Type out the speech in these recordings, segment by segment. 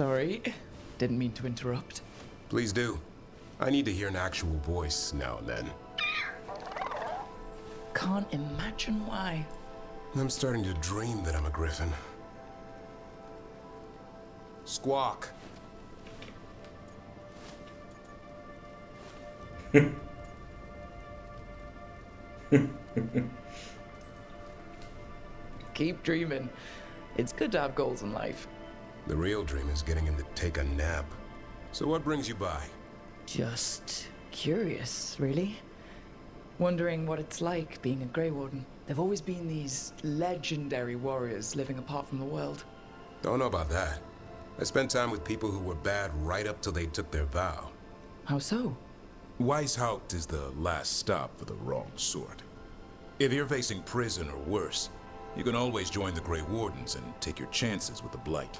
Sorry, didn't mean to interrupt. Please do. I need to hear an actual voice now and then. Can't imagine why. I'm starting to dream that I'm a griffin. Squawk. Keep dreaming. It's good to have goals in life. The real dream is getting him to take a nap. So what brings you by? Just curious, really. Wondering what it's like being a Grey Warden. There've always been these legendary warriors living apart from the world. Don't know about that. I spent time with people who were bad right up till they took their vow. How so? Weishaupt is the last stop for the wrong sort. If you're facing prison or worse, you can always join the Grey Wardens and take your chances with the Blight.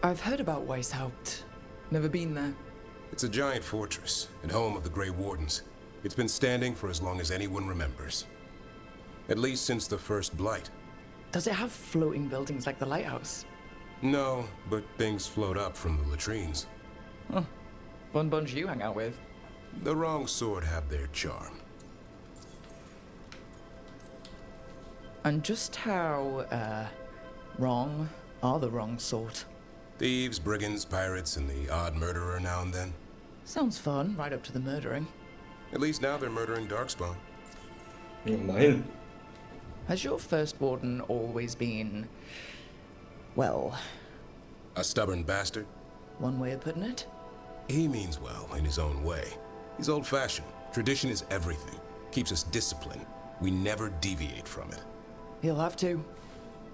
I've heard about Weishaupt. Never been there. It's a giant fortress and home of the Grey Wardens. It's been standing for as long as anyone remembers. At least since the first Blight. Does it have floating buildings like the lighthouse? No, but things float up from the latrines. Huh. Fun bunch you hang out with. The wrong sort have their charm. And just how, wrong are the wrong sort? Thieves, brigands, pirates, and the odd murderer now and then. Sounds fun, right up to the murdering. At least now they're murdering Darkspawn. Oh nein. Has your first warden always been, well, A stubborn bastard? one way of putting it? He means well in his own way. He's old-fashioned. Tradition is everything. Keeps us disciplined. We never deviate from it. He'll have to.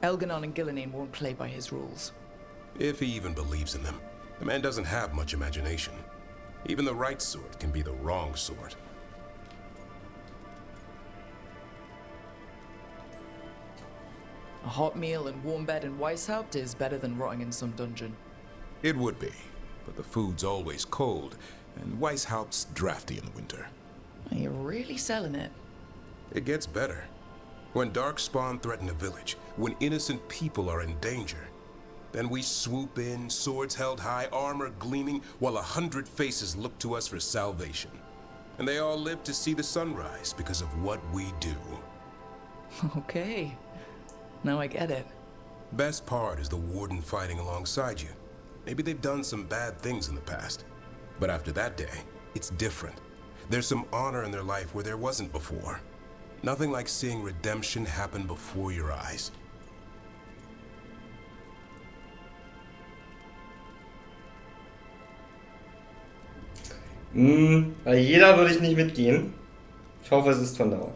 Elganon and Gillinane won't play by his rules. If he even believes in them. The man doesn't have much imagination. Even the right sort can be the wrong sort. A hot meal and warm bed in Weishaupt is better than rotting in some dungeon. It would be, but the food's always cold, and Weishaupt's drafty in the winter. Are you really selling it? It gets better. When Darkspawn threaten a village, when innocent people are in danger, then we swoop in, swords held high, armor gleaming, while 100 faces look to us for salvation. And they all live to see the sunrise because of what we do. Okay. Now I get it. Best part is the warden fighting alongside you. Maybe they've done some bad things in the past. But after that day, it's different. There's some honor in their life where there wasn't before. Nothing like seeing redemption happen before your eyes. Bei jeder würde ich nicht mitgehen. Ich hoffe, es ist von Dauer.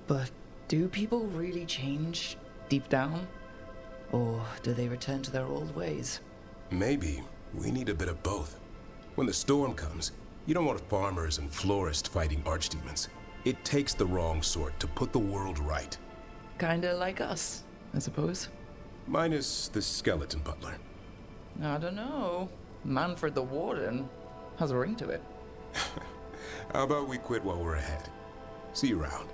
But do people really change deep down? Or do they return to their old ways? Maybe we need a bit of both. When the storm comes, you don't want farmers and florists fighting archdemons. It takes the wrong sort to put the world right. Kinda like us, I suppose. Minus the skeleton butler. I don't know. Manfred the Warden has a ring to it. How about we quit while we're ahead? See you around.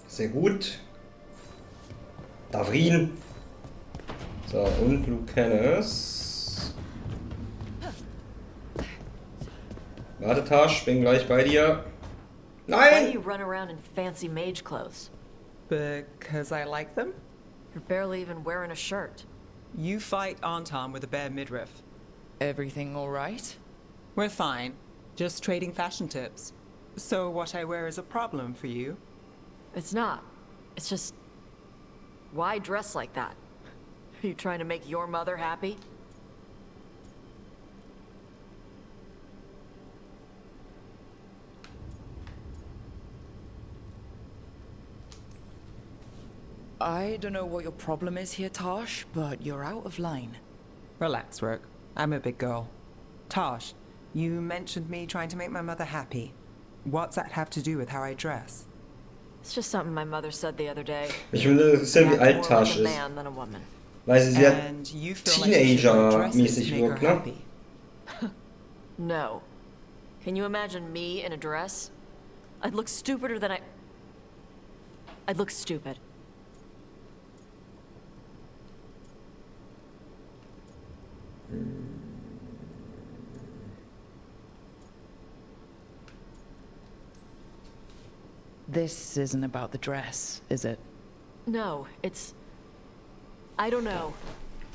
Sehr gut. Davrin. So, und Lucanus. Warte, Tasch, bin gleich bei dir. Why do Nein! you run around in fancy mage clothes? Because I like them? You're barely even wearing a shirt. You fight Anton with a bare midriff. Everything all right? We're fine. Just trading fashion tips. So what I wear is a problem for you? It's not. It's just... Why dress like that? Are you trying to make your mother happy? I don't know what your problem is here, Tosh, but you're out of line. Relax, Rook. I'm a big girl. Tosh, you mentioned me trying to make my mother happy. What's that have to do with how I dress? It's just something my mother said the other day. Ich will interessieren, wie Act alt more Tasch like a ist. man than a woman. Weil sie sehr And you feel like you should wear dresses Teenager-mäßig to make her wirkt, ne? happy. No. Can you imagine me in a dress? I'd look stupider than I'd look stupid. This isn't about the dress, is it? No, it's... I don't know.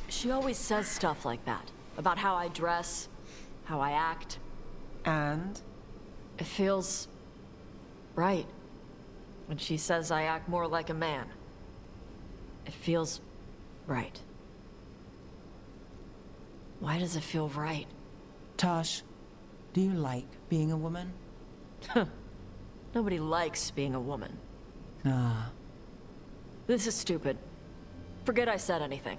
She always says stuff like that. About how I dress, how I act. And? It feels... right. When she says I act more like a man. It feels... right. Why does it feel right? Tosh, do you like being a woman? Nobody likes being a woman. Ah. This is stupid. Forget I said anything.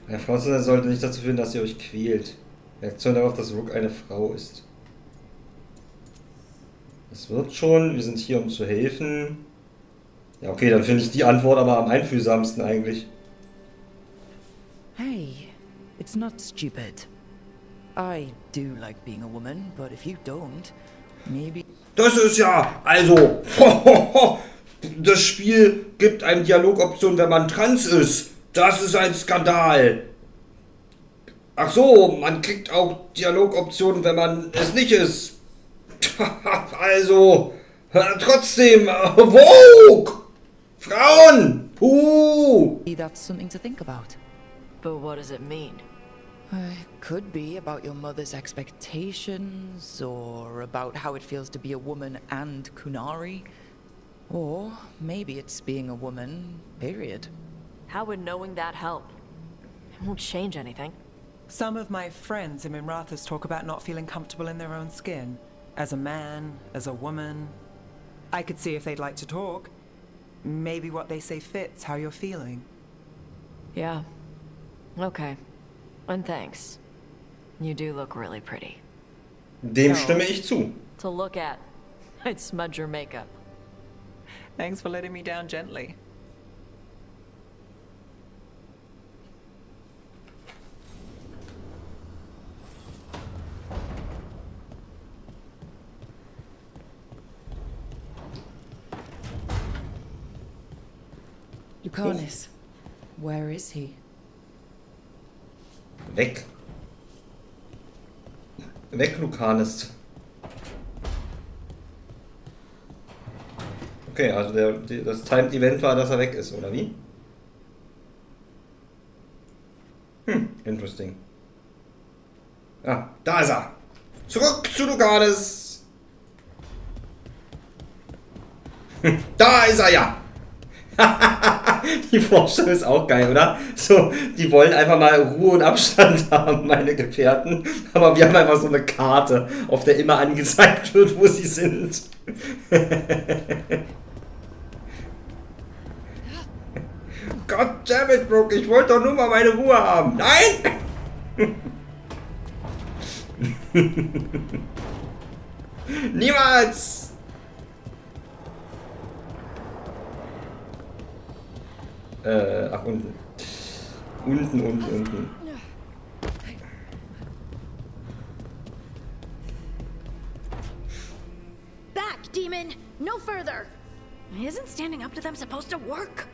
Eine Frau zu sein sollte nicht dazu führen, dass ihr euch quält. Reaktion darauf, dass Rook eine Frau ist. Das wird schon, wir sind hier, um zu helfen. Ja, okay, dann finde ich die Antwort aber am einfühlsamsten eigentlich. Hey, it's not stupid. I do like being a woman, but if you don't, maybe... Das ist ja, also, das Spiel gibt einem Dialogoption, wenn man trans ist. Das ist ein Skandal. Ach so, man kriegt auch Dialogoptionen, wenn man es nicht ist. Also, trotzdem, Vogue! Frauen! That's something to think about. But what does it mean? It could be about your mother's expectations, or about how it feels to be a woman and Kunari. Or maybe it's being a woman, period. How would knowing that help? It won't change anything. Some of my friends in Minrathous talk about not feeling comfortable in their own skin. As a man, as a woman. I could see if they'd like to talk. Maybe what they say fits how you're feeling. Yeah. Okay. And thanks. You do look really pretty. Dem stimme ich zu. To look at, I'd smudge your makeup. Thanks for letting me down gently. Lucanis, where is he? Weg. Weg, Lucanis. Okay, also das Timed Event war, dass er weg ist, oder wie? Interesting. Ah, da ist er. Zurück zu Lucanis. Da ist er ja. Die Vorstellung ist auch geil, oder? So, die wollen einfach mal Ruhe und Abstand haben, meine Gefährten. Aber wir haben einfach so eine Karte, auf der immer angezeigt wird, wo sie sind. Goddammit, Brooke, ich wollte doch nur mal meine Ruhe haben. Nein! Niemals! Ach, unten. Unten. Back, demon! No further! Isn't standing up to them supposed to work?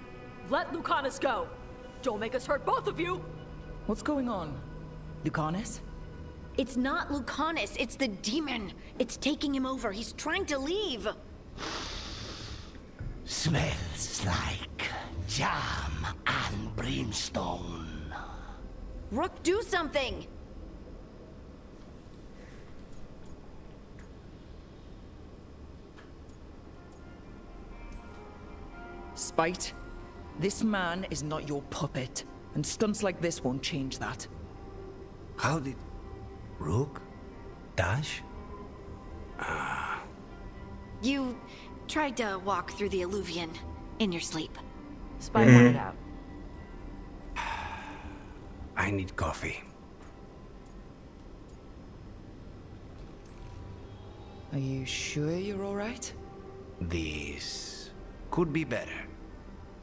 Let Lucanis go! Don't make us hurt both of you! What's going on? Lucanis? It's not Lucanis, it's the demon. It's taking him over. He's trying to leave. Smells like jam and brimstone. Rook, do something! Spite, this man is not your puppet, and stunts like this won't change that. How did... Rook? Dash? You tried to walk through the Alluvion in your sleep. Spy wanted out. I need coffee. Are you sure you're all right? This could be better.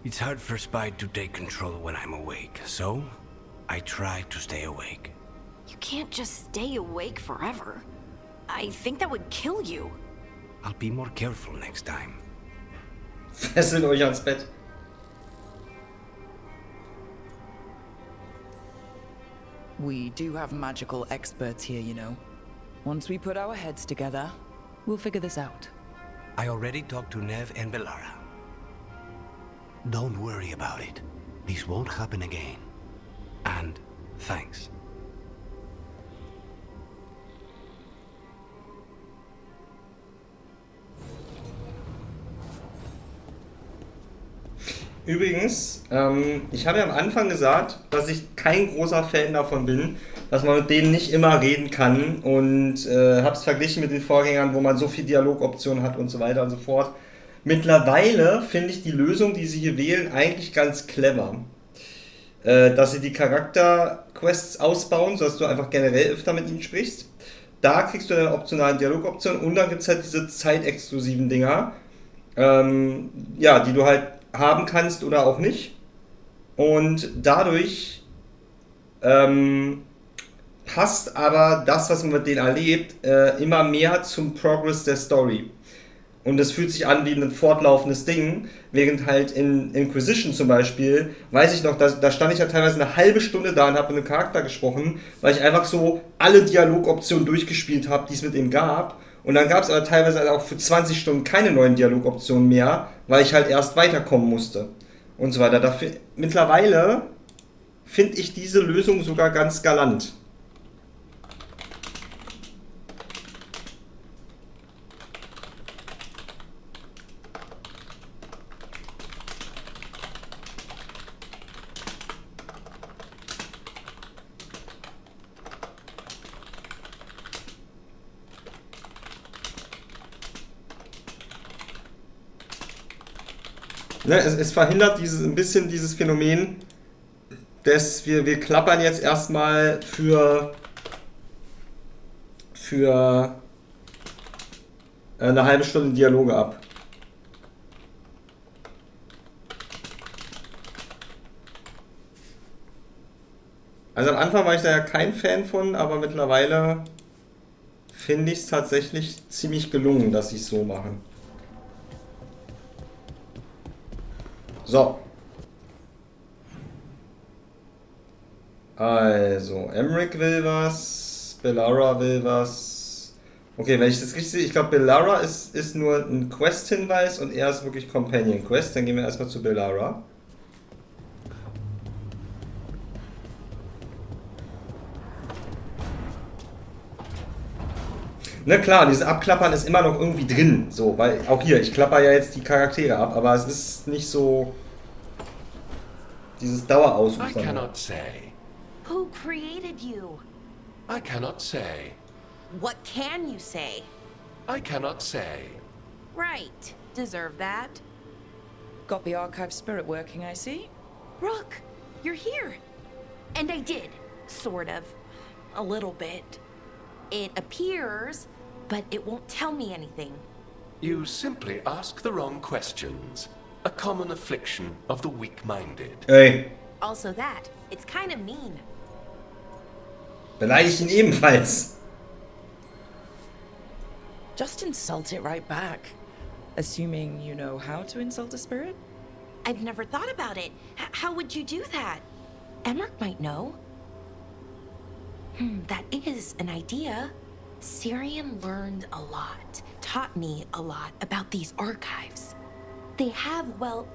It's hard for Spy to take control when I'm awake, so I try to stay awake. You can't just stay awake forever. I think that would kill you. I'll be more careful next time. Fesseln euch ans Bett. We do have magical experts here, you know. Once we put our heads together, we'll figure this out. I already talked to Nev and Bellara. Don't worry about it. This won't happen again. And thanks. Übrigens, ich habe ja am Anfang gesagt, dass ich kein großer Fan davon bin, dass man mit denen nicht immer reden kann und habe es verglichen mit den Vorgängern, wo man so viel Dialogoptionen hat und so weiter und so fort. Mittlerweile finde ich die Lösung, die sie hier wählen, eigentlich ganz clever. Dass sie die Charakterquests ausbauen, sodass du einfach generell öfter mit ihnen sprichst. Da kriegst du dann optionalen Dialogoptionen und dann gibt es halt diese zeitexklusiven Dinger, ja, die du halt haben kannst oder auch nicht. Und dadurch passt aber das, was man mit denen erlebt, immer mehr zum Progress der Story. Und es fühlt sich an wie ein fortlaufendes Ding, während halt in Inquisition zum Beispiel, weiß ich noch, da stand ich ja teilweise eine halbe Stunde da und habe mit einem Charakter gesprochen, weil ich einfach so alle Dialogoptionen durchgespielt habe, die es mit ihm gab. Und dann gab es aber teilweise auch für 20 Stunden keine neuen Dialogoptionen mehr, weil ich halt erst weiterkommen musste und so weiter. Mittlerweile finde ich diese Lösung sogar ganz galant. Ne, es verhindert ein bisschen dieses Phänomen, dass wir klappern jetzt erstmal für eine halbe Stunde Dialoge ab. Also am Anfang war ich da ja kein Fan von, aber mittlerweile finde ich es tatsächlich ziemlich gelungen, dass sie es so machen. So. Also, Emmerich will was, Bellara will was. Okay, wenn ich das richtig sehe, ich glaube Bellara ist nur ein Quest-Hinweis und er ist wirklich Companion Quest. Dann gehen wir erstmal zu Bellara. Na klar, dieses Abklappern ist immer noch irgendwie drin, so, weil auch hier, ich klapper ja jetzt die Charaktere ab, aber es ist nicht so dieses Dauerausruf. I cannot say. Who created you? I cannot say. What can you say? I cannot say. Right. Deserve that. Got the archive spirit working, I see. Rook, you're here. And I did, sort of. A little bit. It appears, but it won't tell me anything. You simply ask the wrong questions. A common affliction of the weak-minded. Ey. Also that. It's kind of mean. Beleidigt ihn ebenfalls. Just insult it right back. Assuming you know how to insult a spirit? I've never thought about it. How would you do that? Emmerich might know. That is an idea. Syrian learned a lot, taught me a lot about these archives. They have, well,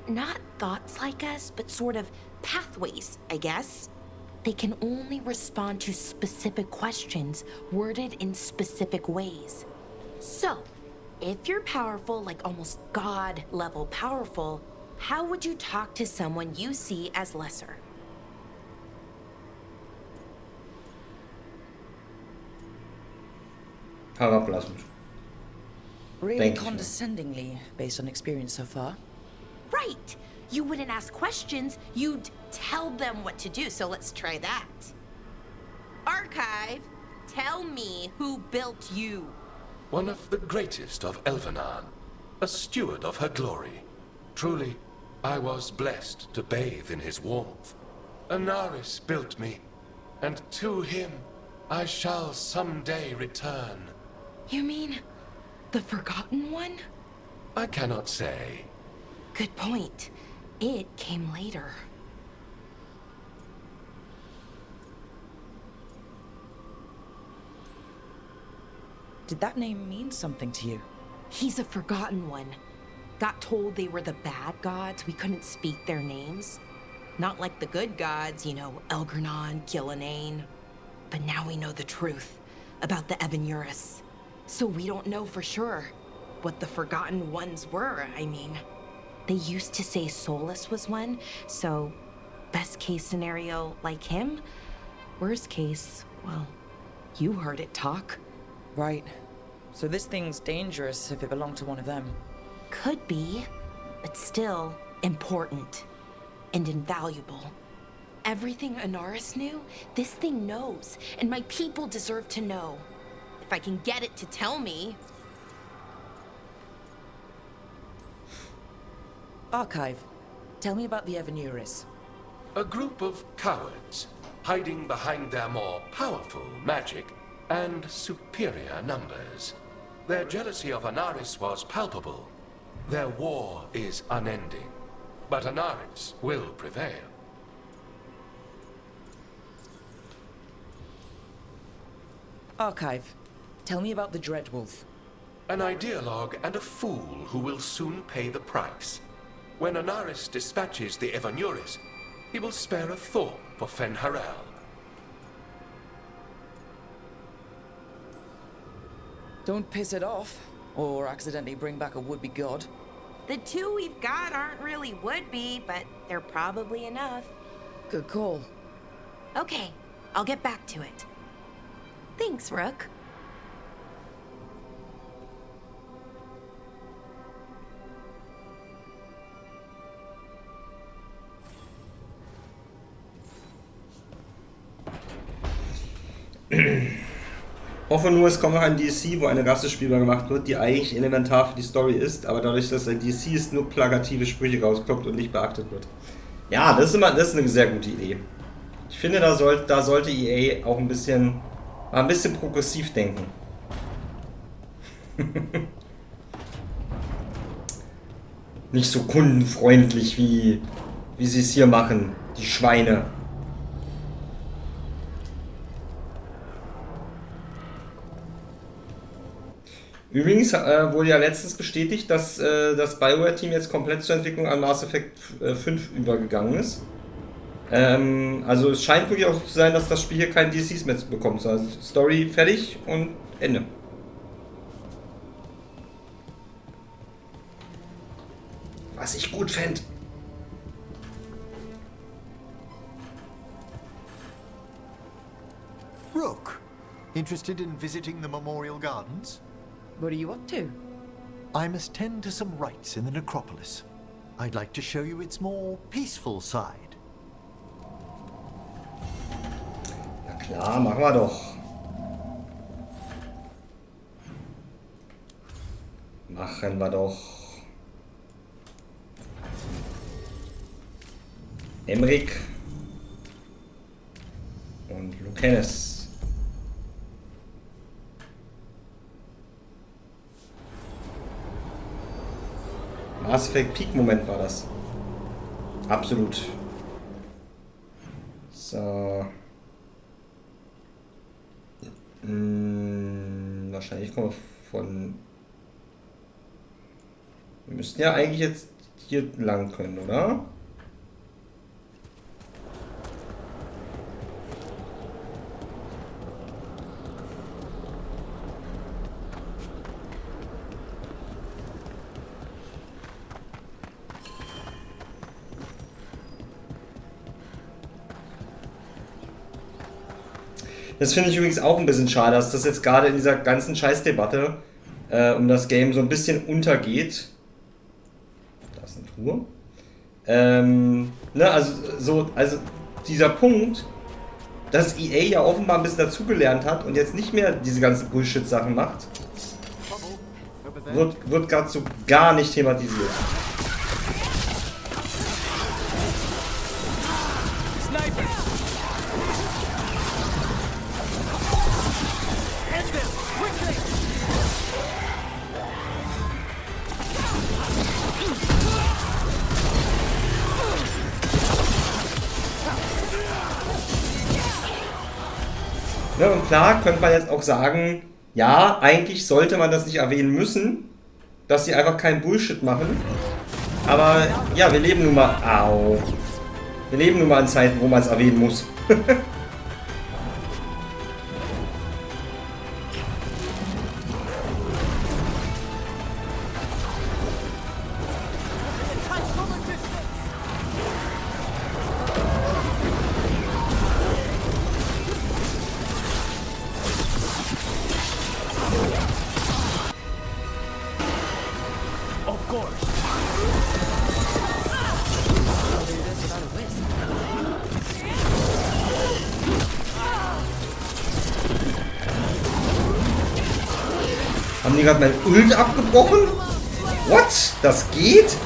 not thoughts like us, but sort of pathways, I guess. They can only respond to specific questions worded in specific ways. So, if you're powerful, like almost God-level powerful, how would you talk to someone you see as lesser? Herablassend. Really condescendingly, based on experience so far. Right! You wouldn't ask questions, you'd tell them what to do, so let's try that. Archive, tell me who built you. One of the greatest of Elvenan, a steward of her glory. Truly, I was blessed to bathe in his warmth. Anaris built me, and to him I shall someday return. You mean the Forgotten One? I cannot say. Good point. It came later. Did that name mean something to you? He's a Forgotten One. Got told they were the bad gods, we couldn't speak their names. Not like the good gods, you know, Elgernon, Gillenane. But now we know the truth about the Evanuris. So we don't know for sure what the Forgotten Ones were, I mean. They used to say Solus was one, so best case scenario like him. Worst case, well, you heard it talk. Right. So this thing's dangerous if it belonged to one of them. Could be, but still important and invaluable. Everything Anaris knew, this thing knows, and my people deserve to know. If I can get it to tell me. Archive. Tell me about the Evanuris. A group of cowards, hiding behind their more powerful magic and superior numbers. Their jealousy of Anaris was palpable. Their war is unending, but Anaris will prevail. Archive. Tell me about the Dreadwolf. An ideologue and a fool who will soon pay the price. When Anaris dispatches the Evanuris, he will spare a thought for Fen'Harel. Don't piss it off, or accidentally bring back a would-be god. The two we've got aren't really would-be, but they're probably enough. Good call. Okay, I'll get back to it. Thanks, Rook. Hoffe nur, es kommt noch ein DLC, wo eine Rasse spielbar gemacht wird, die eigentlich elementar für die Story ist, aber dadurch, dass ein DLC ist, nur plakative Sprüche rauskommt und nicht beachtet wird. Ja, das ist eine sehr gute Idee. Ich finde, da sollte EA auch ein bisschen progressiv denken. Nicht so kundenfreundlich, wie sie es hier machen, die Schweine. Übrigens wurde ja letztens bestätigt, dass das Bioware-Team jetzt komplett zur Entwicklung an Mass Effect 5 übergegangen ist. Also es scheint wirklich auch so zu sein, dass das Spiel hier kein DLCs mehr bekommt. Also Story fertig und Ende. Was ich gut fände. Rook, interested in visiting the Memorial Gardens? What are you up to? I must tend to some rites in the necropolis. I'd like to show you its more peaceful side. Ja klar, machen wir doch. Machen wir doch. Emric und Lucanus. Mass Effect Peak Moment war das. Absolut. So. Wahrscheinlich kommen wir von... Wir müssten ja eigentlich jetzt hier lang können, oder? Das finde ich übrigens auch ein bisschen schade, dass das jetzt gerade in dieser ganzen Scheißdebatte um das Game so ein bisschen untergeht. Da ist eine Truhe. Also dieser Punkt, dass EA ja offenbar ein bisschen dazugelernt hat und jetzt nicht mehr diese ganzen Bullshit-Sachen macht, wird gerade so gar nicht thematisiert. Ja, und klar könnte man jetzt auch sagen, ja, eigentlich sollte man das nicht erwähnen müssen, dass sie einfach keinen Bullshit machen. Aber ja, wir leben nun mal... Au. Wir leben nun mal in Zeiten, wo man es erwähnen muss. Haben die gerade mein Ult abgebrochen? What? Das geht?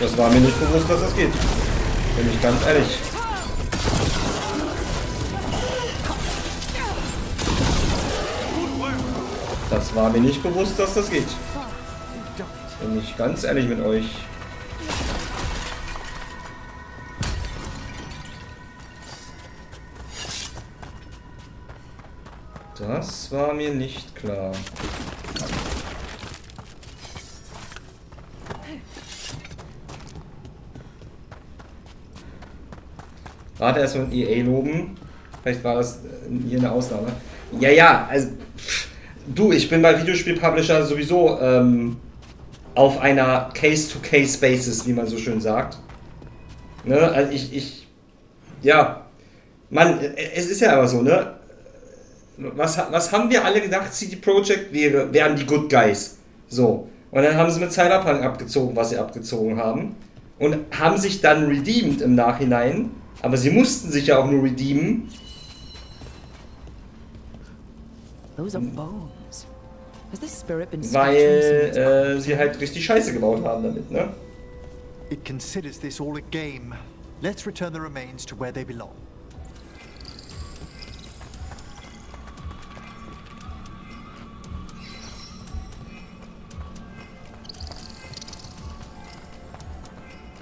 Das war mir nicht bewusst, dass das geht. Bin ich ganz ehrlich. Das war mir nicht bewusst, dass das geht. Bin ich ganz ehrlich mit euch. Das war mir nicht klar. Warte, erstmal EA loben. Vielleicht war das hier eine Ausnahme. Ja, also du, ich bin bei Videospiel-Publisher sowieso auf einer Case-to-Case-Basis, wie man so schön sagt. Ne? Also ja, Mann, es ist ja aber so, ne? Was haben wir alle gedacht, CD Projekt wären die Good Guys. So. Und dann haben sie mit Cyberpunk abgezogen, was sie abgezogen haben. Und haben sich dann redeemed im Nachhinein. Aber sie mussten sich ja auch nur redeemen. Weil sie halt richtig Scheiße gebaut haben damit, ne? It considers this all a game. Let's return the remains to where they belong.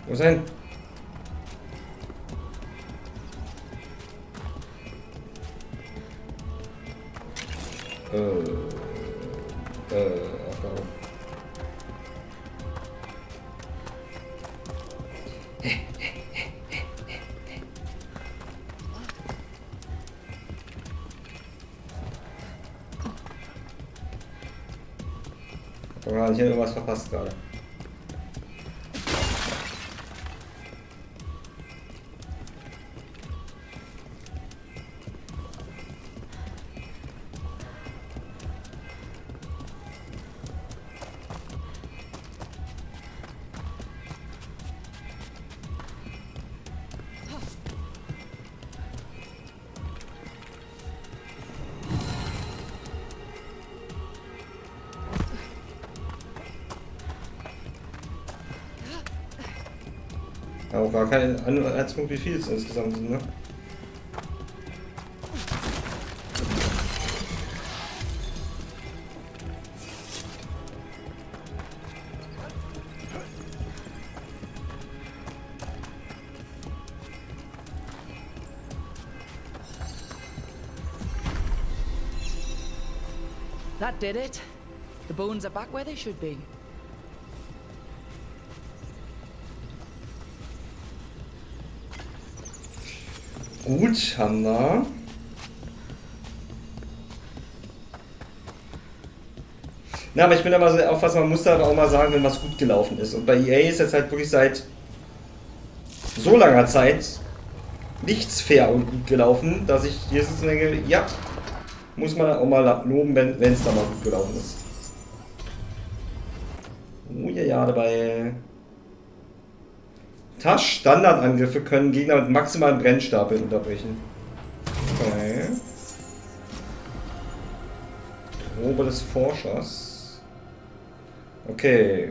Wo ist er hin? Oder habe ich hier irgendwas verpasst gerade? Auch gar keine Anhaltspunkt, wie viel es insgesamt sind, ne? That did it. The bones are back where they should be. Gut, haben wir. Na, aber ich bin da mal so aufpassen, man muss da aber auch mal sagen, wenn was gut gelaufen ist. Und bei EA ist jetzt halt wirklich seit so langer Zeit nichts fair und gut gelaufen, dass ich hier sitze und denke, ja, muss man auch mal loben, wenn es da mal gut gelaufen ist. Oh ja, dabei. Standardangriffe können Gegner mit maximalen Brennstapeln unterbrechen. Okay. Probe des Forschers. Okay.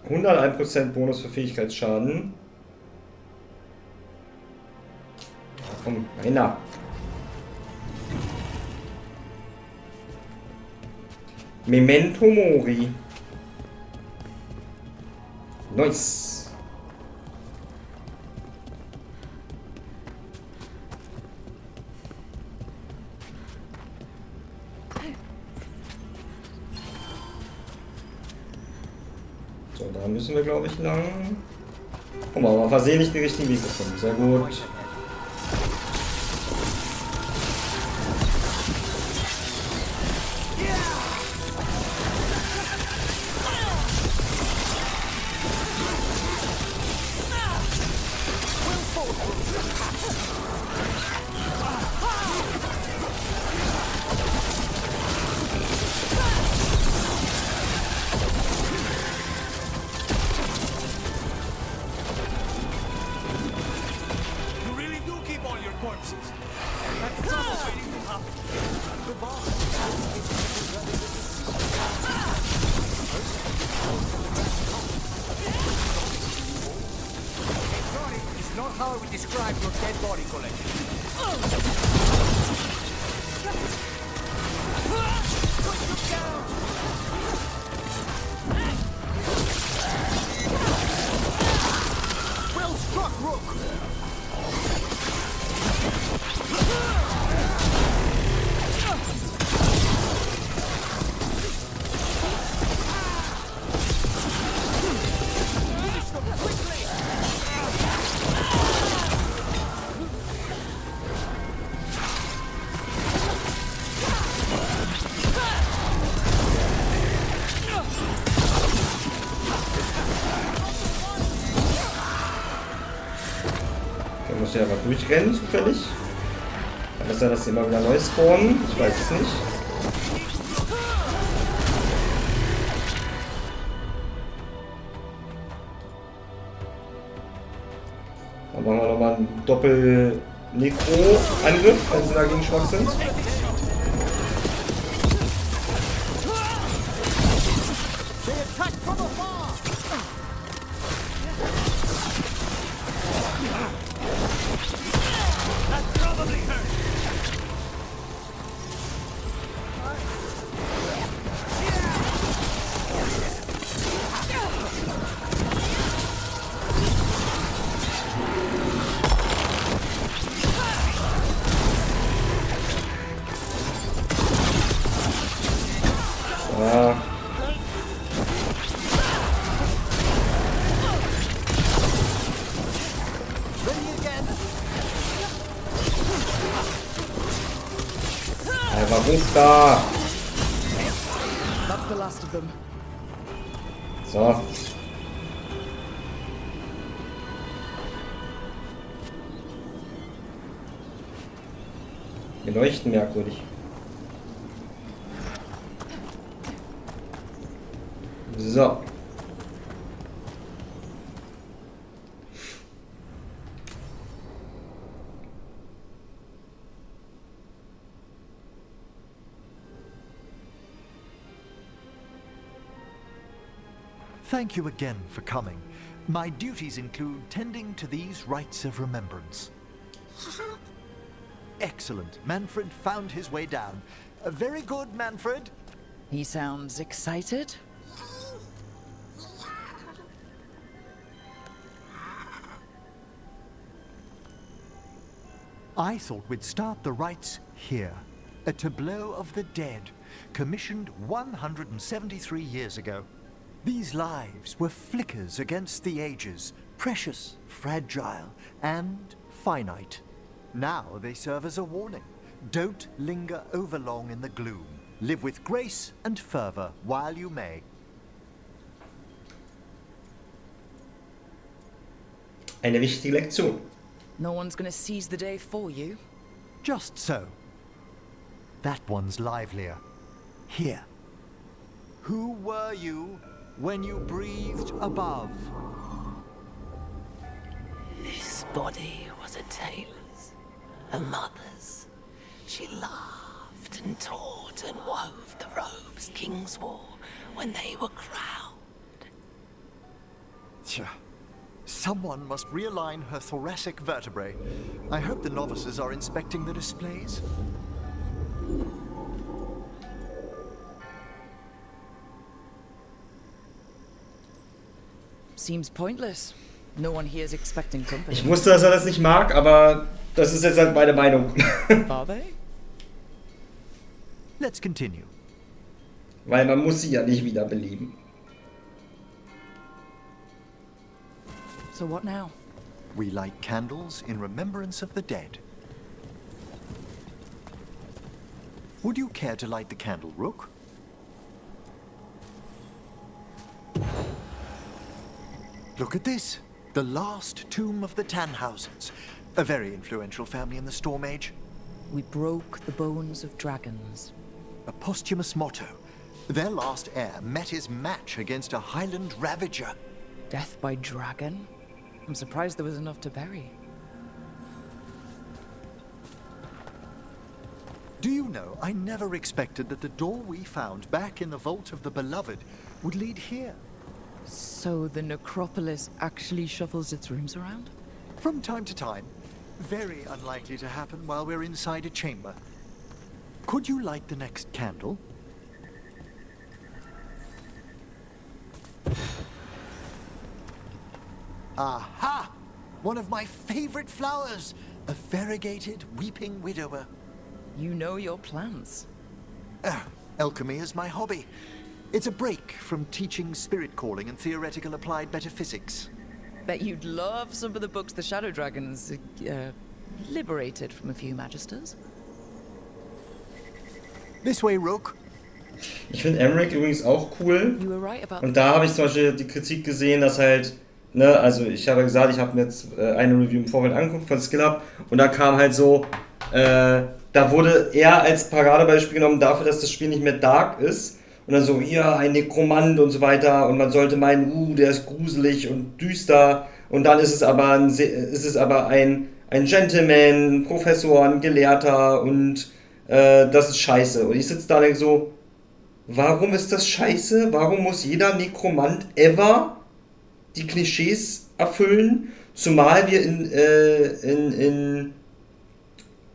101% Bonus für Fähigkeitsschaden. Komm, einer. Memento Mori. Nice. So, da müssen wir, glaube ich, lang. Guck mal, aber versehentlich die richtigen Weg gefunden. Sehr gut. Muss ich einfach durchrennen, zufällig. Kann das sein, dass sie immer wieder neu spawnen? Ich weiß es nicht. Dann machen wir nochmal einen Doppel-Nekro-Angriff, wenn sie dagegen schwach sind. Da. So. Wir leuchten merkwürdig. So. Thank you again for coming. My duties include tending to these rites of remembrance. Excellent. Manfred found his way down. Very good, Manfred. He sounds excited. I thought we'd start the rites here. A tableau of the dead, commissioned 173 years ago. These lives were flickers against the ages, precious, fragile, and finite. Now they serve as a warning. Don't linger overlong in the gloom. Live with grace and fervor while you may. Eine wichtige Lektion. No one's gonna seize the day for you. Just so. That one's livelier. Here. Who were you when you breathed above? This body was a tailor's, a mother's. She laughed and taught and wove the robes kings wore when they were crowned. Tja. Someone must realign her thoracic vertebrae. I hope the novices are inspecting the displays. Seems pointless. No one here is expecting company. Ich wusste, dass er das nicht mag, aber das ist jetzt halt meine Meinung. Are they? Let's continue. Weil man muss sie ja nicht wiederbeleben. So what now? We light candles in remembrance of the dead. Would you care to light the candle, Rook? Look at this. The last tomb of the Tannhausens. A very influential family in the Storm Age. We broke the bones of dragons. A posthumous motto. Their last heir met his match against a Highland Ravager. Death by dragon? I'm surprised there was enough to bury. Do you know, I never expected that the door we found back in the Vault of the Beloved would lead here. So the necropolis actually shuffles its rooms around? From time to time. Very unlikely to happen while we're inside a chamber. Could you light the next candle? Aha! One of my favorite flowers! A variegated weeping widower. You know your plants. Alchemy is my hobby. It's a break from teaching spirit calling and theoretical applied metaphysics. Bet you'd love some of the books the Shadow Dragons liberated from a few magisters. This way, Rook. Ich finde Emmerich übrigens auch cool. You were right about Und da habe ich zum Beispiel die Kritik gesehen, dass halt, ne, also ich habe ja gesagt, ich habe mir jetzt eine Review im Vorfeld angeguckt von SkillUp und da kam halt so, da wurde er als Paradebeispiel genommen dafür, dass das Spiel nicht mehr dark ist. Und dann so, hier, ein Nekromant und so weiter. Und man sollte meinen, der ist gruselig und düster. Und dann ist es aber ein Gentleman, ein Professor, ein Gelehrter und das ist scheiße. Und ich sitze da und denke so, warum ist das scheiße? Warum muss jeder Nekromant ever die Klischees erfüllen? Zumal wir in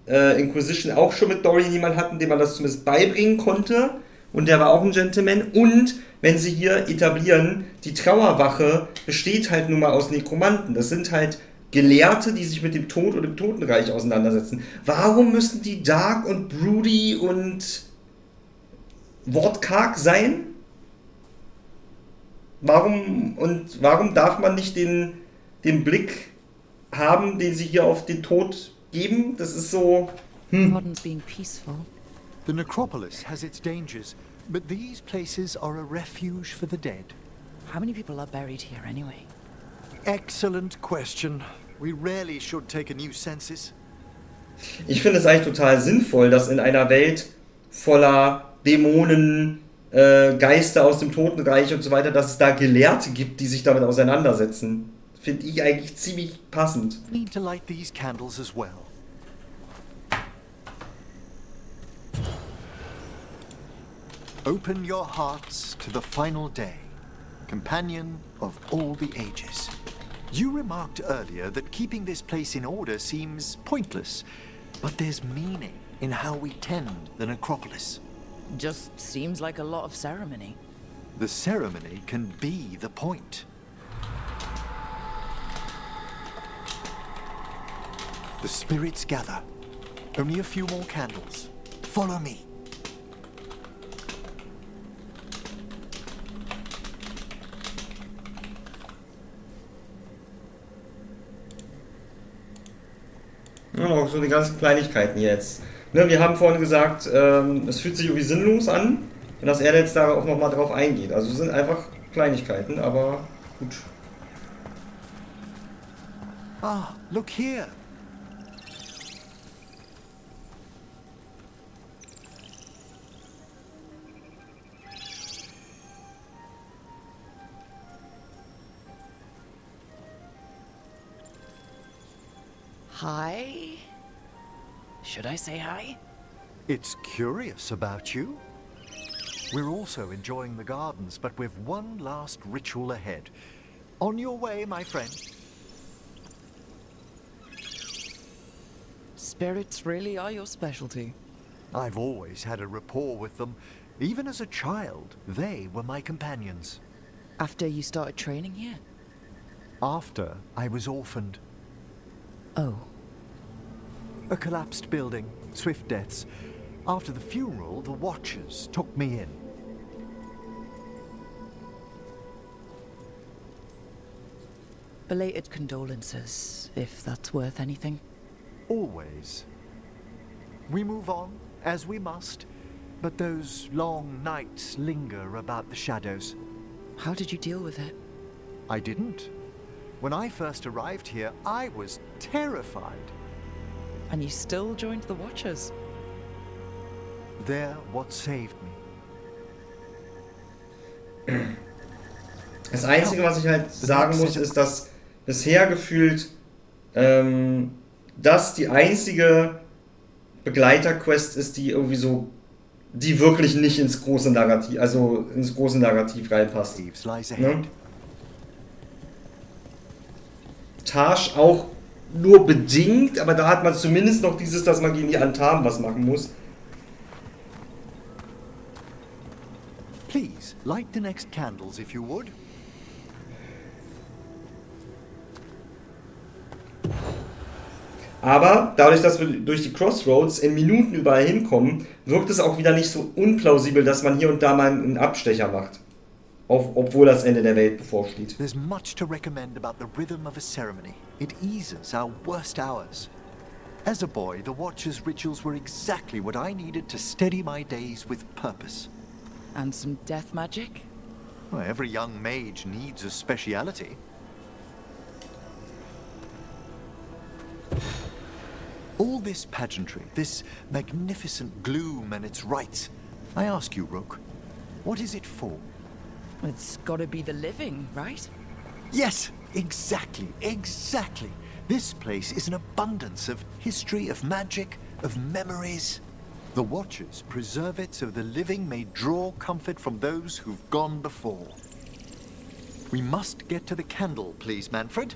Inquisition auch schon mit Dorian jemanden hatten, dem man das zumindest beibringen konnte. Und der war auch ein Gentleman. Und wenn sie hier etablieren, die Trauerwache besteht halt nun mal aus Nekromanten. Das sind halt Gelehrte, die sich mit dem Tod und dem Totenreich auseinandersetzen. Warum müssen die dark und broody und wortkarg sein? Warum darf man nicht den Blick haben, den sie hier auf den Tod geben? Das ist so... Modern's being peaceful. The necropolis has its dangers, but these places are a refuge for the dead. How many people are buried here anyway? Excellent question. We rarely should take a new census. Ich finde es eigentlich total sinnvoll, dass in einer Welt voller Dämonen, Geister aus dem Totenreich und so weiter, dass es da Gelehrte gibt, die sich damit auseinandersetzen. Finde ich eigentlich ziemlich passend. Need to light these candles as well. Open your hearts to the final day, companion of all the ages. You remarked earlier that keeping this place in order seems pointless, but there's meaning in how we tend the necropolis. Just seems like a lot of ceremony. The ceremony can be the point. The spirits gather. Only a few more candles. Follow me. Ja, auch so die ganzen Kleinigkeiten jetzt. Ne, wir haben vorhin gesagt, es fühlt sich irgendwie sinnlos an und dass er jetzt darauf nochmal drauf eingeht. Also es sind einfach Kleinigkeiten, aber gut. Ah, look here. Hi? Should I say hi? It's curious about you. We're also enjoying the gardens, but we've one last ritual ahead. On your way, my friend. Spirits really are your specialty. I've always had a rapport with them. Even as a child, they were my companions. After you started training here? After I was orphaned. Oh. A collapsed building, swift deaths. After the funeral, the Watchers took me in. Belated condolences, if that's worth anything. Always. We move on, as we must, but those long nights linger about the shadows. How did you deal with it? I didn't. When I first arrived here, I was terrified. And you still joined the Watchers? They're what saved me. Das Einzige, was ich halt sagen muss, ist, dass bisher gefühlt das die einzige Begleiterquest ist, die irgendwie so, die wirklich nicht ins große Narrativ, reinpasst. Ne? Taj auch nur bedingt, aber da hat man zumindest noch dieses, dass man gegen die Antamen was machen muss. Please, light the next candles if you would. Aber dadurch, dass wir durch die Crossroads in Minuten überall hinkommen, wirkt es auch wieder nicht so unplausibel, dass man hier und da mal einen Abstecher macht. Obwohl das Ende der Welt bevorsteht. There's much to recommend about the rhythm of a ceremony. It eases our worst hours. As a boy, the Watcher's rituals were exactly what I needed to steady my days with purpose. And some death magic? Well, every young mage needs a speciality. All this pageantry, this magnificent gloom and its rites. I ask you, Rook, what is it for? It's gotta be the living, right? Yes, exactly. This place is an abundance of history, of magic, of memories. The Watchers preserve it so the living may draw comfort from those who've gone before. We must get to the candle, please, Manfred.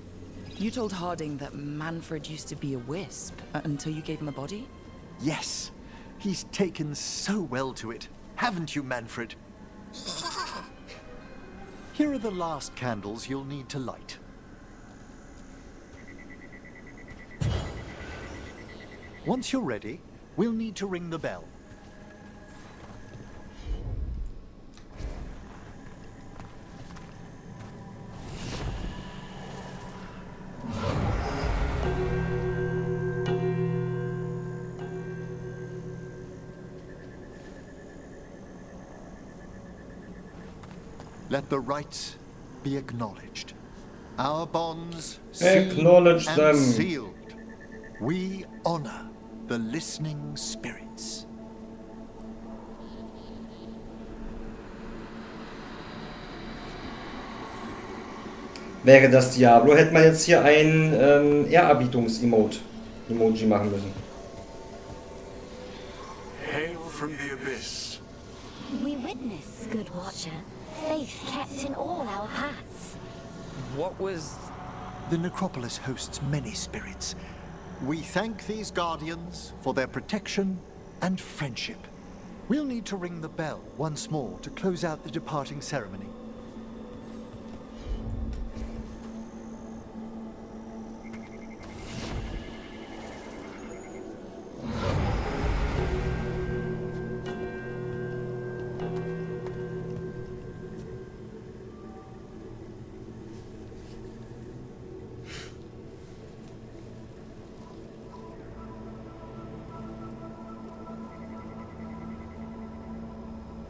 You told Harding that Manfred used to be a wisp until you gave him a body? Yes, he's taken so well to it. Haven't you, Manfred? Here are the last candles you'll need to light. Once you're ready, we'll need to ring the bell. Let the rites be acknowledged. Our bonds Acknowledge sealed them. and sealed. We honor the listening spirits. Wäre das Diablo, hätte man jetzt hier ein Ehrerbietungs-Emoji machen müssen. Hail from the abyss. We witness, good watcher, faith kept in all our paths. What was... The necropolis hosts many spirits. We thank these guardians for their protection and friendship. We'll need to ring the bell once more to close out the departing ceremony.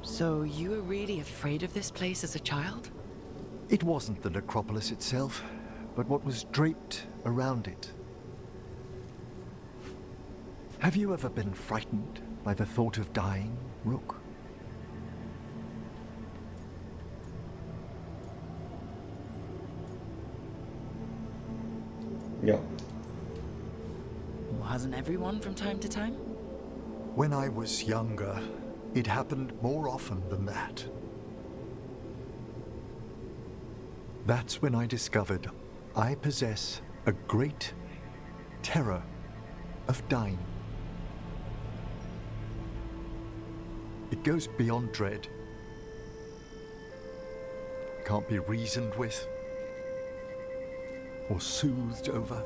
So you were really afraid of this place as a child? It wasn't the necropolis itself, but what was draped around it. Have you ever been frightened by the thought of dying, Rook? Ja. Well, hasn't everyone from time to time? When I was younger, it happened more often than that. That's when I discovered I possess a great terror of dying. It goes beyond dread. Can't be reasoned with. or soothed over.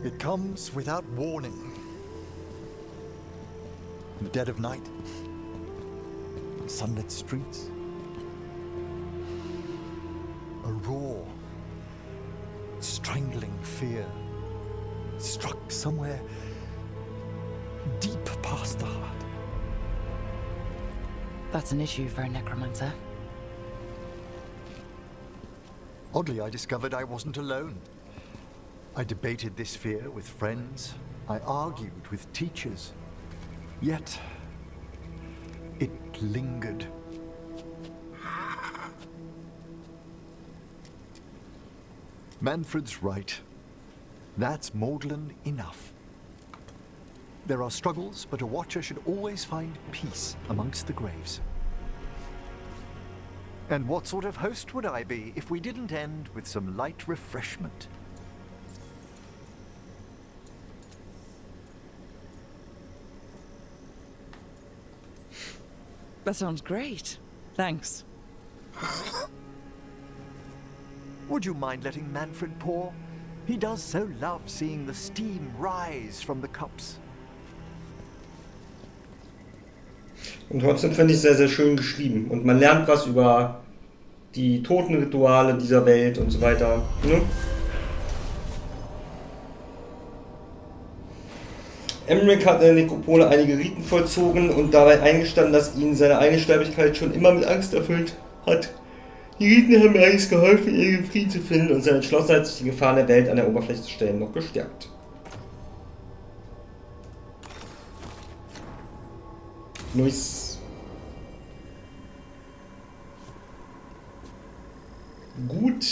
It comes without warning. In the dead of night, on sunlit streets, a raw, strangling fear struck somewhere deep past the heart. That's an issue for a necromancer. Oddly, I discovered I wasn't alone. I debated this fear with friends. I argued with teachers. Yet, it lingered. Manfred's right. That's maudlin enough. There are struggles, but a watcher should always find peace amongst the graves. And what sort of host would I be if we didn't end with some light refreshment? That sounds great. Thanks. Would you mind letting Manfred pour? He does so love seeing the steam rise from the cups. Und trotzdem finde ich es sehr, sehr schön geschrieben. Und man lernt was über die Totenrituale dieser Welt und so weiter. Ne? Emmerich hat in der Nekropole einige Riten vollzogen und dabei eingestanden, dass ihn seine eigene Sterblichkeit schon immer mit Angst erfüllt hat. Die Riten haben mir eigentlich geholfen, ihren Frieden zu finden und seine Entschlossenheit, sich den Gefahren der Welt an der Oberfläche zu stellen, noch gestärkt. Nice. Gut.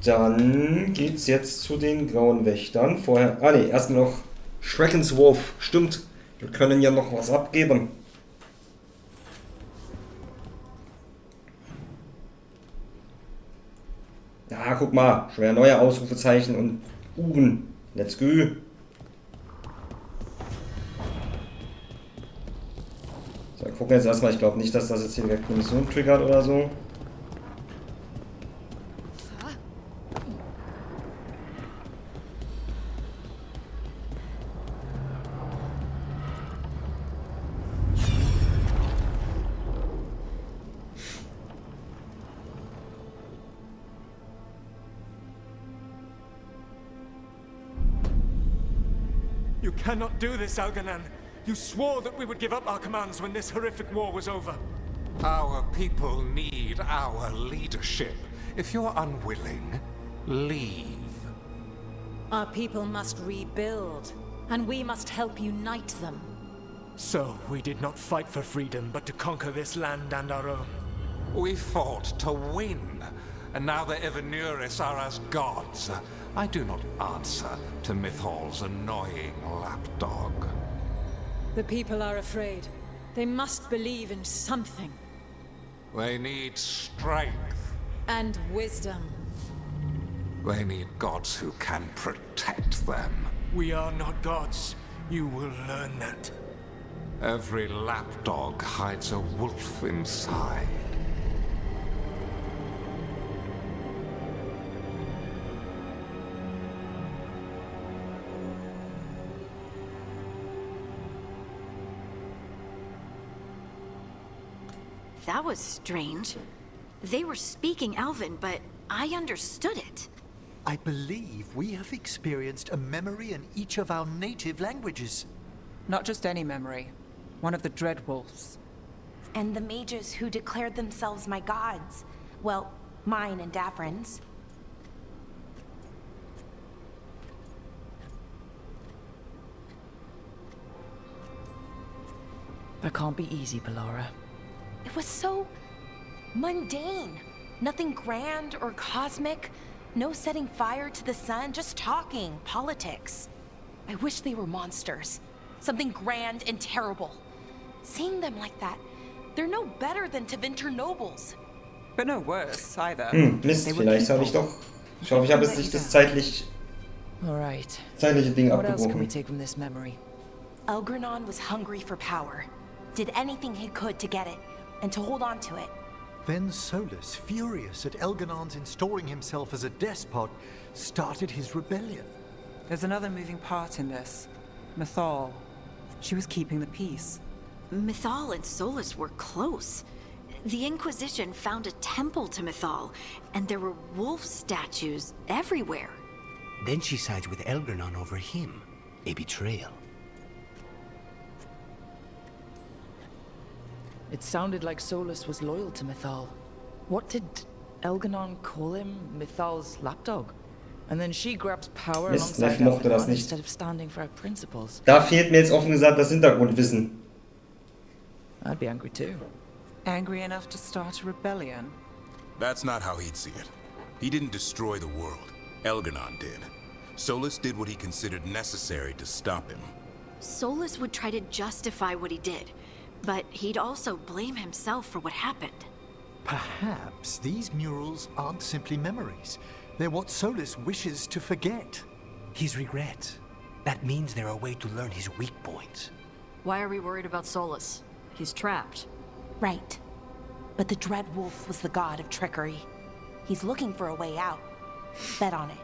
Dann geht's jetzt zu den grauen Wächtern. Vorher. Ah ne, erstmal noch Schreckenswurf. Stimmt. Wir können ja noch was abgeben. Ja, guck mal. Schwer neue Ausrufezeichen und Uhren. Let's go. So, wir gucken jetzt erstmal. Ich glaube nicht, dass das jetzt hier direkt eine Mission triggert oder so. You cannot do this, Algernon. You swore that we would give up our commands when this horrific war was over. Our people need our leadership. If you're unwilling, leave. Our people must rebuild, and we must help unite them. So, we did not fight for freedom, but to conquer this land and our own. We fought to win, and now the Evenuris are as gods. I do not answer to Mythal's annoying lapdog. The people are afraid. They must believe in something. They need strength. And wisdom. They need gods who can protect them. We are not gods. You will learn that. Every lapdog hides a wolf inside. That was strange. They were speaking Elven, but I understood it. I believe we have experienced a memory in each of our native languages. Not just any memory. One of the Dread Wolves. And the mages who declared themselves my gods. Well, mine and Davrin's. That can't be easy, Ballora. It was so mundane. Nothing grand or cosmic. No setting fire to the sun, just talking politics. I wish they were monsters. Something grand and terrible. Seeing them like that, they're no better than Tevinter nobles. But no worse either. Mist, vielleicht habe ich doch. Ich hoffe, ich habe jetzt nicht das zeitliche Ding What else can we abgebrochen. take from this memory? Elgranon was hungry for power. Did anything he could to get it. and to hold on to it. Then Solus, furious at Elganon's installing himself as a despot, started his rebellion. There's another moving part in this. Mythal. She was keeping the peace. Mythal and Solus were close. The Inquisition found a temple to Mythal, and there were wolf statues everywhere. Then she sides with Elganon over him. A betrayal. It sounded like Solus was loyal to Mythal. What did Elganon call him? Mythal's lapdog? And then she grabs power Mist, alongside Neff mochte das Elganon nicht. instead of standing for her principles. Da fehlt mir jetzt offen gesagt das Hintergrundwissen. I'd be angry too. Angry enough to start a rebellion? That's not how he'd see it. He didn't destroy the world. Elganon did. Solus did what he considered necessary to stop him. Solus would try to justify what he did, but he'd also blame himself for what happened. Perhaps these murals aren't simply memories. They're what Solus wishes to forget. His regrets. That means they're a way to learn his weak points. Why are we worried about Solus? He's trapped. Right. But the Dread Wolf was the god of trickery. He's looking for a way out. Bet on it.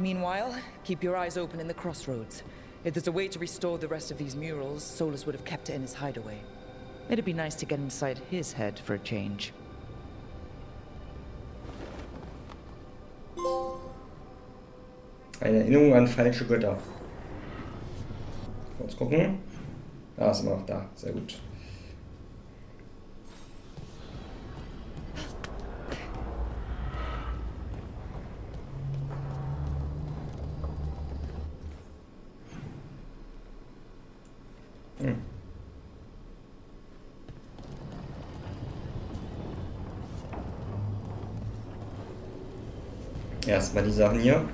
Meanwhile, keep your eyes open in the crossroads. If there's a way to restore the rest of these murals, Solus would have kept it in his hideaway. It'd be nice to get inside his head for a change. Eine Erinnerung an falsche Götter. Kurz gucken. Da sind wir noch da. Sehr gut. Erstmal die Sachen hier.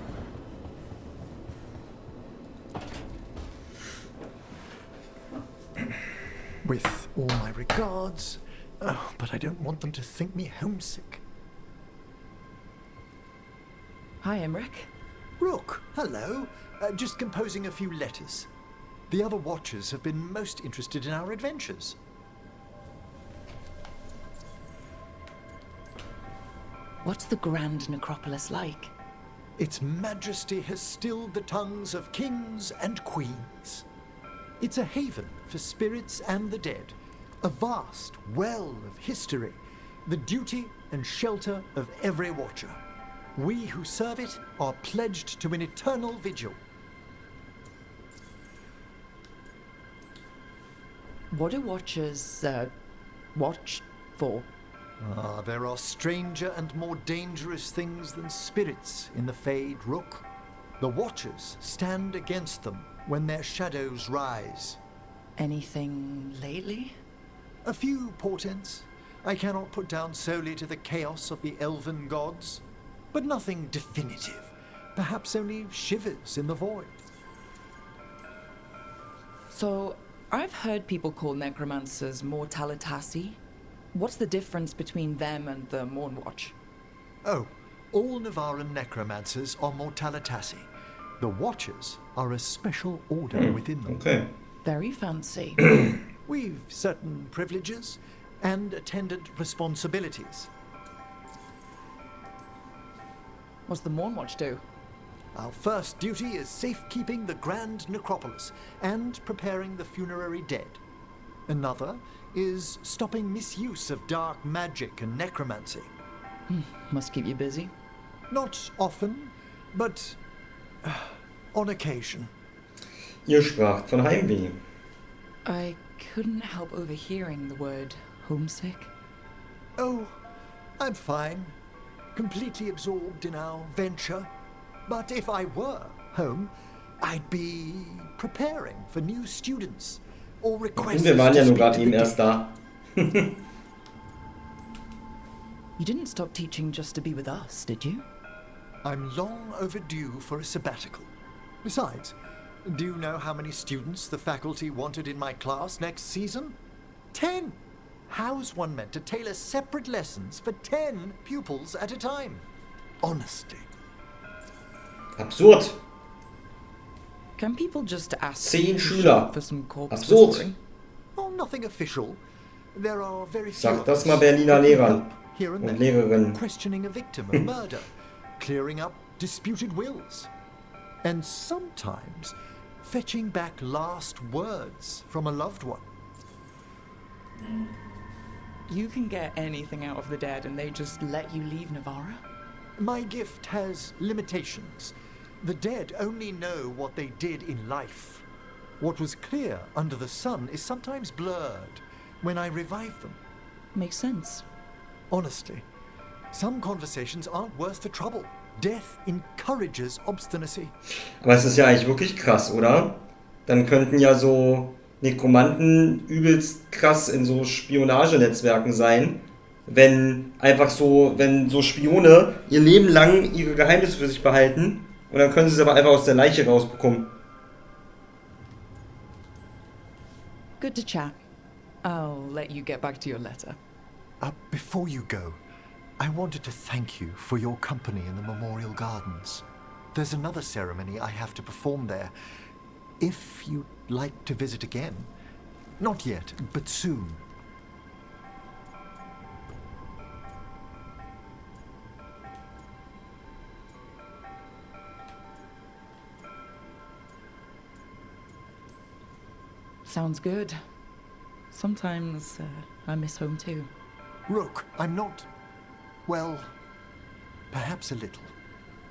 With all my regards, but I don't want them to think me homesick. Hi, Emmerich. Rook, hello. Just composing a few letters. The other Watchers have been most interested in our adventures. What's the Grand Necropolis like? Its majesty has stilled the tongues of kings and queens. It's a haven for spirits and the dead, a vast well of history, the duty and shelter of every Watcher. We who serve it are pledged to an eternal vigil. What do Watchers, watch for? There are stranger and more dangerous things than spirits in the Fade, Rook. The Watchers stand against them when their shadows rise. Anything lately? A few portents. I cannot put down solely to the chaos of the elven gods, but nothing definitive. Perhaps only shivers in the void. So, I've heard people call necromancers mortalitasi. What's the difference between them and the Mornwatch? Oh, all Navaran necromancers are mortalitasi. The Watchers are a special order within them. Okay. Very fancy. We've certain privileges and attendant responsibilities. What's the Mornwatch do? Our first duty is safekeeping the Grand Necropolis and preparing the funerary dead. Another is stopping misuse of dark magic and necromancy. Must keep you busy. Not often, but on occasion. Ihr spracht von Heimweh. I couldn't help overhearing the word homesick. Oh, I'm fine. Completely absorbed in our venture. But if I were home, I'd be preparing for new students or requests. Wir waren ja nur gerade eben erst da. You didn't stop teaching just to be with us, did you? I'm long overdue for a sabbatical. Besides, do you know how many students the faculty wanted in my class next season? 10! How's one meant to tailor separate lessons for 10 pupils at a time? Honestly. Absurd. Can people just ask 10 Schüler. for some corpse Absurd. whispering? Oh, nothing official. There are very few Sag of das us, mal Berliner but we Lehrern help here and und there, Lehrerinnen. questioning a victim of murder, clearing up disputed wills, and sometimes fetching back last words from a loved one. You can get anything out of the dead and they just let you leave Navarra? My gift has limitations. The dead only know what they did in life. What was clear under the sun is sometimes blurred when I revive them. Makes sense. Honestly, some conversations aren't worth the trouble. Death encourages obstinacy. Aber es ist ja eigentlich wirklich krass, oder? Dann könnten ja so Nekromanten übelst krass in so Spionagenetzwerken sein, wenn so Spione ihr Leben lang ihre Geheimnisse für sich behalten und dann können sie es aber einfach aus der Leiche rausbekommen. Good to chat. I'll let you get back to your letter. Before you go, I wanted to thank you for your company in the Memorial Gardens. There's another ceremony I have to perform there. If you'd like to visit again. Not yet, but soon. Sounds good. Sometimes I miss home too. Rook, I'm not... well, perhaps a little.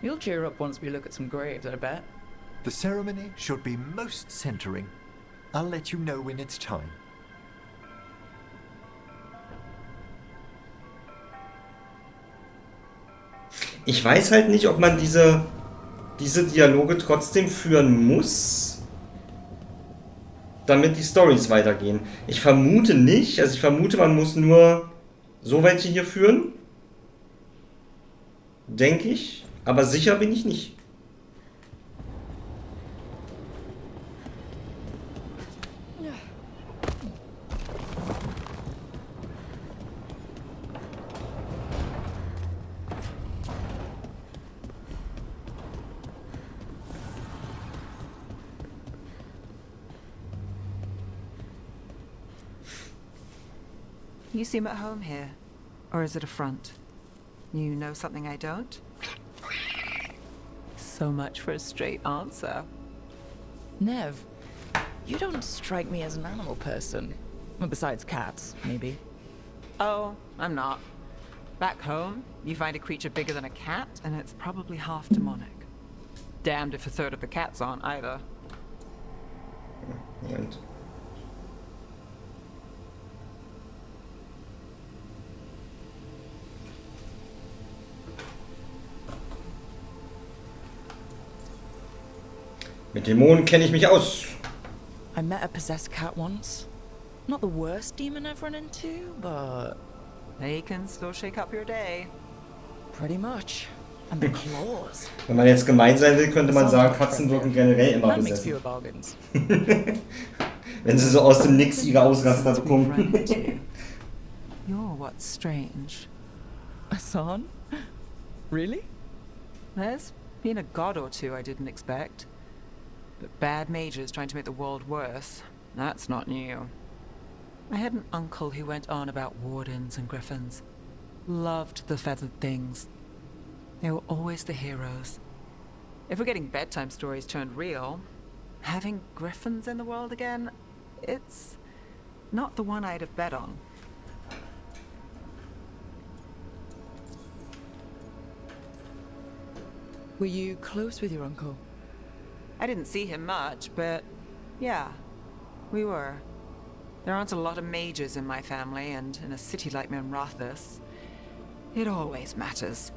You'll cheer up once we look at some graves, I bet. The ceremony should be most centering. I'll let you know when it's time. Ich weiß halt nicht, ob man diese Dialoge trotzdem führen muss, damit die Storys weitergehen. Ich vermute nicht, also ich vermute, man muss nur so welche hier führen. Denke ich, aber sicher bin ich nicht. You seem at home here. Or is it a front? You know something I don't? So much for a straight answer. Nev, you don't strike me as an animal person. Well, besides cats, maybe. Oh, I'm not. Back home, you find a creature bigger than a cat, and it's probably half demonic. Damned if a third of the cats aren't either. Moment. Mit Dämonen kenne ich mich aus. I met a possessed cat once. Not the worst demon I've run into, but... They can still shake up your day. Pretty much. And the claws. Wenn man jetzt gemein sein will, könnte man sagen, Katzen wirken generell immer That makes besessen. fewer bargains. Wenn sie so aus dem Nix ihre Ausraster bekommen. You're what's strange. A son? Really? There's been a god or two I didn't expect. But bad mages trying to make the world worse, that's not new. I had an uncle who went on about wardens and griffins. Loved the feathered things. They were always the heroes. If we're getting bedtime stories turned real, having griffins in the world again, it's not the one I'd have bet on. Were you close with your uncle? I didn't see him much, but yeah, we were. There aren't a lot of mages in my family, and in a city like Minrathous, it always matters.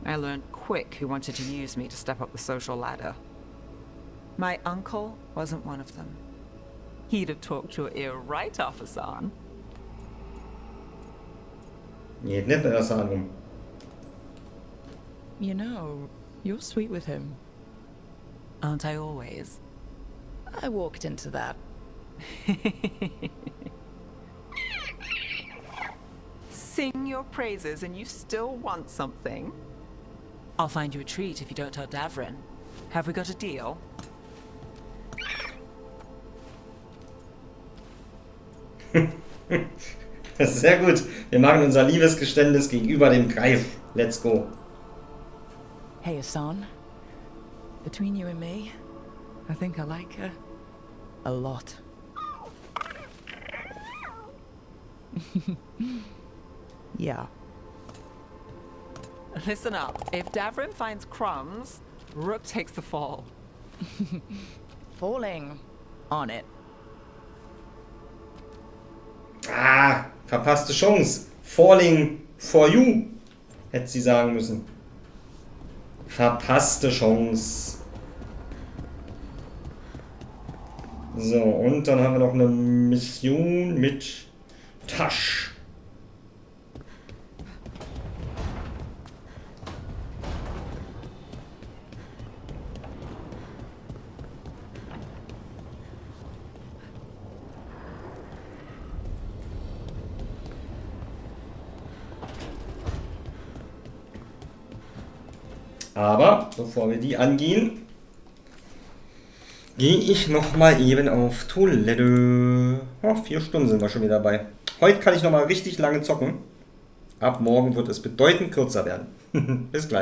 I learned quick who wanted to use me to step up the social ladder. My uncle wasn't one of them. He'd have talked your ear right off, Hassan. Geht nicht mit der Sahnung. You know, you're sweet with him. Aren't I always? I walked into that. Sing your praises and you still want something? I'll find you a treat if you don't tell Davrin. Have we got a deal? Das ist sehr gut. Wir machen unser Liebesgeständnis gegenüber dem Greif. Let's go. Hey, Hassan. Between you and me, I think I like her a lot. Yeah. Listen up. If Davrin finds crumbs, Rook takes the fall. Falling on it. Ah, verpasste Chance. Falling for you, hätte sie sagen müssen. Verpasste Chance. So, und dann haben wir noch eine Mission mit Tasch. Aber bevor wir die angehen, gehe ich noch mal eben auf Toilette. Oh, 4 Stunden sind wir schon wieder dabei. Heute kann ich noch mal richtig lange zocken. Ab morgen wird es bedeutend kürzer werden. Bis gleich.